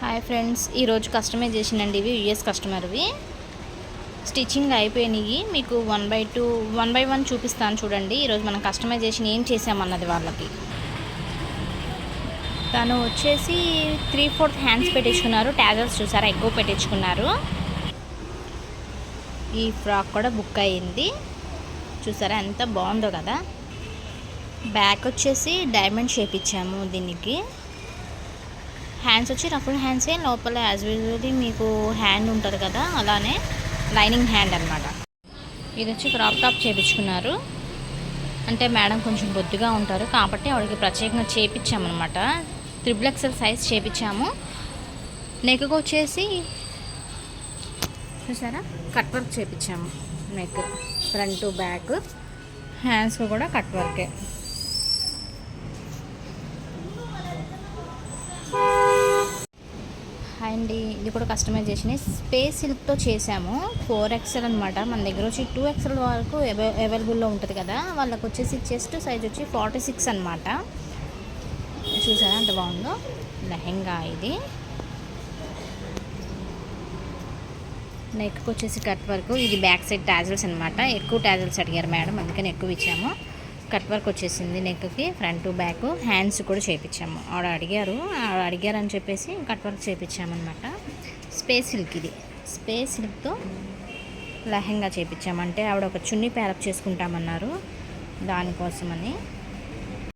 Hi friends, ఈరోజు customization అండి. ఇవి యూఎస్ కస్టమర్వి స్టిచ్చింగ్ అయిపోయినాయి. మీకు 1 బై 1 చూపిస్తాను చూడండి. ఈరోజు మనం కస్టమైజేషన్ ఏం చేసామన్నది వాళ్ళకి. తను వచ్చేసి 3/4 హ్యాండ్స్ పెట్టించుకున్నారు. ట్యాజల్స్ చూసారా, ఎక్కువ పెట్టించుకున్నారు. ఈ ఫ్రాక్ కూడా బుక్ అయ్యింది. చూసారా ఎంత బాగుందో కదా. బ్యాక్ వచ్చేసి డైమండ్ షేప్ ఇచ్చాము. దీనికి హ్యాండ్స్ వచ్చి రఫుల్ హ్యాండ్సే, లోపల యాజ్ యూజువల్లీ మీకు హ్యాండ్ ఉంటుంది కదా, అలానే లైనింగ్ హ్యాండ్ అనమాట. ఇది వచ్చి క్రాప్ టాప్ చేయించుకున్నారు. అంటే మేడం కొంచెం బొద్దుగా ఉంటారు కాబట్టి ఆవిడకి ప్రత్యేకంగా చేయించామన్నమాట. 3XL సైజ్ చేయించాము. నెక్కు వచ్చేసి చూసారా కట్ వర్క్ చేయించాము. నెక్ ఫ్రంట్ బ్యాక్, హ్యాండ్స్కి కూడా కట్ వర్కే. అండ్ ఇది కూడా కస్టమైజేషన్ స్పేస్ సిల్క్తో చేసాము. 4XL అనమాట. మన దగ్గర వచ్చి 2XL వరకు అవైలబుల్లో ఉంటుంది కదా. వాళ్ళకి వచ్చేసి చెస్ట్ సైజ్ వచ్చి 46 అనమాట. చూసారా ఎంత బాగుందో లెహెంగా. ఇది నెక్కి వచ్చేసి కట్ వర్క్. ఇది బ్యాక్ సైడ్ టాజిల్స్ అనమాట. ఎక్కువ టాజిల్స్ అడిగారు మేడం, అందుకని ఎక్కువ ఇచ్చాము. కట్ వర్క్ వచ్చేసింది నెక్కి, ఫ్రంట్ బ్యాక్, హ్యాండ్స్ కూడా చేయించాము. ఆవిడ అడిగారని చెప్పేసి కట్ వర్క్ చేయించామన్నమాట. Space silk. ఇది స్పేస్ సిల్క్తో లెహంగా చేయించాము. అంటే ఆవిడ ఒక చున్నీ ప్యారప్ చేసుకుంటామన్నారు, దానికోసమని.